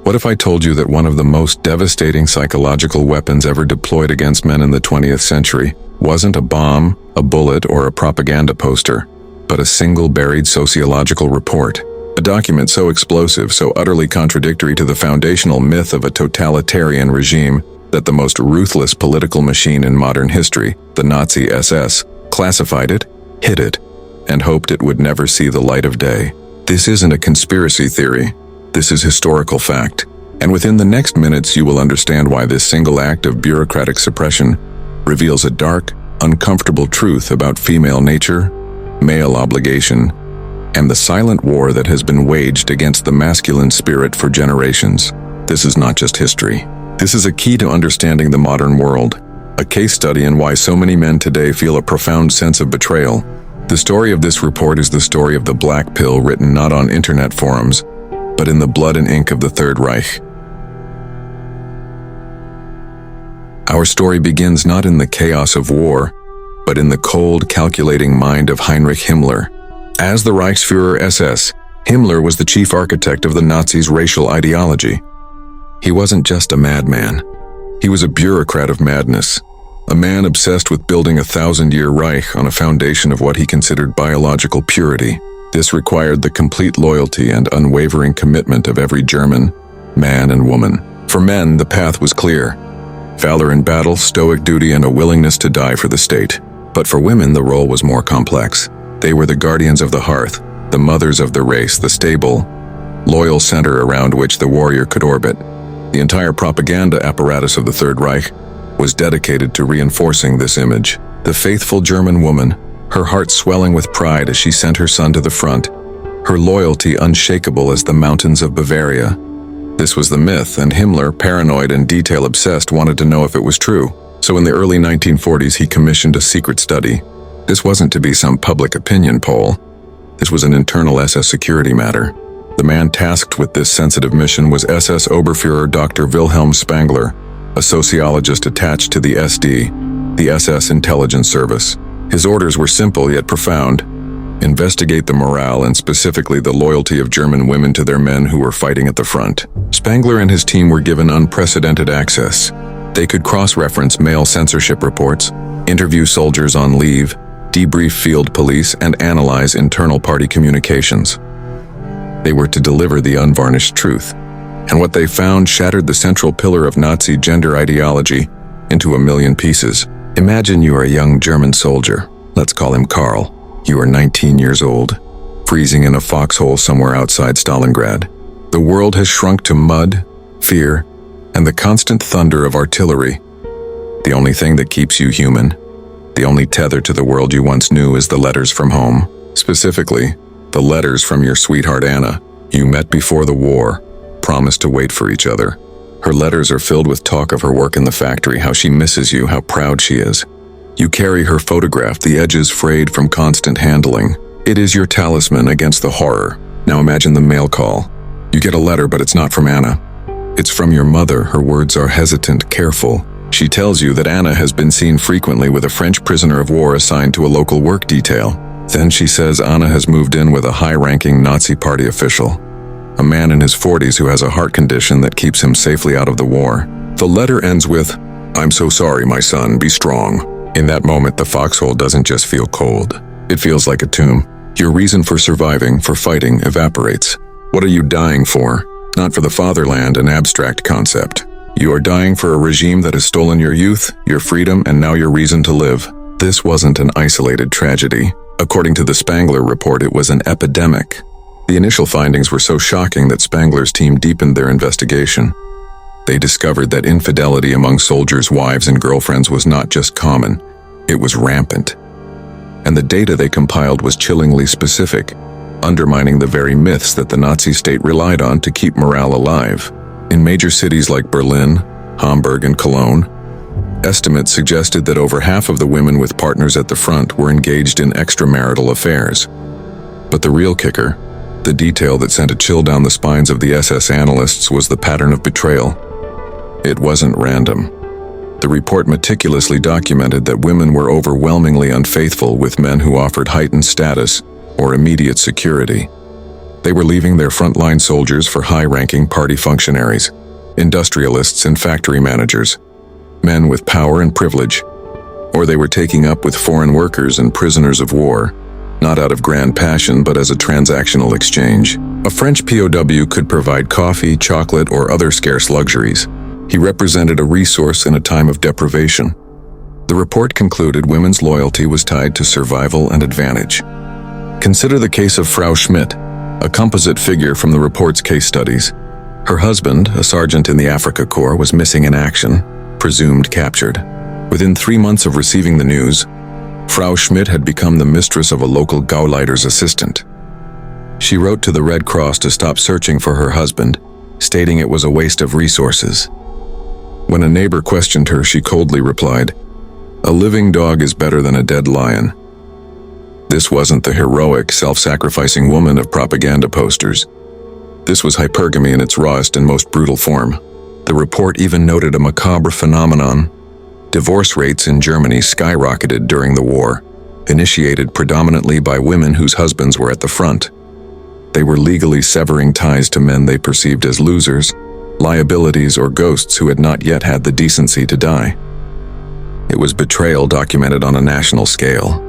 What if I told you that one of the most devastating psychological weapons ever deployed against men in the 20th century wasn't a bomb, a bullet, or a propaganda poster, but a single buried sociological report? A document so explosive, so utterly contradictory to the foundational myth of a totalitarian regime that the most ruthless political machine in modern history, the Nazi SS, classified it, hid it, and hoped it would never see the light of day. This isn't a conspiracy theory. This is historical fact. And within the next minutes you will understand why this single act of bureaucratic suppression reveals a dark, uncomfortable truth about female nature, male obligation, and the silent war that has been waged against the masculine spirit for generations. This is not just history. This is a key to understanding the modern world, a case study in why so many men today feel a profound sense of betrayal. The story of this report is the story of the black pill written not on internet forums, but in the blood and ink of the Third Reich. Our story begins not in the chaos of war, but in the cold, calculating mind of Heinrich Himmler. As the Reichsführer SS, Himmler was the chief architect of the Nazis' racial ideology. He wasn't just a madman. He was a bureaucrat of madness, a man obsessed with building a 1,000-year Reich on a foundation of what he considered biological purity. This required the complete loyalty and unwavering commitment of every German, man and woman. For men, the path was clear: valor in battle, stoic duty, and a willingness to die for the state. But for women, the role was more complex. They were the guardians of the hearth, the mothers of the race, the stable, loyal center around which the warrior could orbit. The entire propaganda apparatus of the Third Reich was dedicated to reinforcing this image. The faithful German woman, her heart swelling with pride as she sent her son to the front, her loyalty unshakable as the mountains of Bavaria. This was the myth, and Himmler, paranoid and detail-obsessed, wanted to know if it was true. So in the early 1940s, he commissioned a secret study. This wasn't to be some public opinion poll. This was an internal SS security matter. The man tasked with this sensitive mission was SS Oberfuhrer Dr. Wilhelm Spangler, a sociologist attached to the SD, the SS intelligence service. His orders were simple yet profound: investigate the morale and specifically the loyalty of German women to their men who were fighting at the front. Spangler and his team were given unprecedented access. They could cross-reference male censorship reports, interview soldiers on leave, debrief field police, and analyze internal party communications. They were to deliver the unvarnished truth, and what they found shattered the central pillar of Nazi gender ideology into a million pieces. Imagine you are a young German soldier. Let's call him Karl. You are 19 years old, freezing in a foxhole somewhere outside Stalingrad. The world has shrunk to mud, fear, and the constant thunder of artillery. The only thing that keeps you human, the only tether to the world you once knew, is the letters from home. Specifically, the letters from your sweetheart Anna. You met before the war, promised to wait for each other. Her letters are filled with talk of her work in the factory, how she misses you, how proud she is. You carry her photograph, the edges frayed from constant handling. It is your talisman against the horror. Now imagine the mail call. You get a letter, but it's not from Anna. It's from your mother. Her words are hesitant, careful. She tells you that Anna has been seen frequently with a French prisoner of war assigned to a local work detail. Then she says Anna has moved in with a high-ranking Nazi party official, a man in his 40s who has a heart condition that keeps him safely out of the war. The letter ends with, "I'm so sorry, my son, be strong." In that moment, the foxhole doesn't just feel cold. It feels like a tomb. Your reason for surviving, for fighting, evaporates. What are you dying for? Not for the fatherland, an abstract concept. You are dying for a regime that has stolen your youth, your freedom, and now your reason to live. This wasn't an isolated tragedy. According to the Spangler report, it was an epidemic. The initial findings were so shocking that Spangler's team deepened their investigation. They discovered that infidelity among soldiers' wives and girlfriends was not just common, it was rampant. And the data they compiled was chillingly specific, undermining the very myths that the Nazi state relied on to keep morale alive. In major cities like Berlin, Hamburg, and Cologne, estimates suggested that over half of the women with partners at the front were engaged in extramarital affairs. But the real kicker, the detail that sent a chill down the spines of the SS analysts, was the pattern of betrayal. It wasn't random. The report meticulously documented that women were overwhelmingly unfaithful with men who offered heightened status or immediate security. They were leaving their frontline soldiers for high-ranking party functionaries, industrialists and factory managers, men with power and privilege. Or they were taking up with foreign workers and prisoners of war, not out of grand passion but as a transactional exchange. A French POW could provide coffee, chocolate, or other scarce luxuries. He represented a resource in a time of deprivation. The report concluded women's loyalty was tied to survival and advantage. Consider the case of Frau Schmidt, a composite figure from the report's case studies. Her husband, a sergeant in the Afrika Korps, was missing in action, presumed captured. Within 3 months of receiving the news, Frau Schmidt had become the mistress of a local Gauleiter's assistant. She wrote to the Red Cross to stop searching for her husband, stating it was a waste of resources. When a neighbor questioned her, she coldly replied, "A living dog is better than a dead lion." This wasn't the heroic, self-sacrificing woman of propaganda posters. This was hypergamy in its rawest and most brutal form. The report even noted a macabre phenomenon. Divorce rates in Germany skyrocketed during the war, initiated predominantly by women whose husbands were at the front. They were legally severing ties to men they perceived as losers, liabilities, or ghosts who had not yet had the decency to die. It was betrayal documented on a national scale.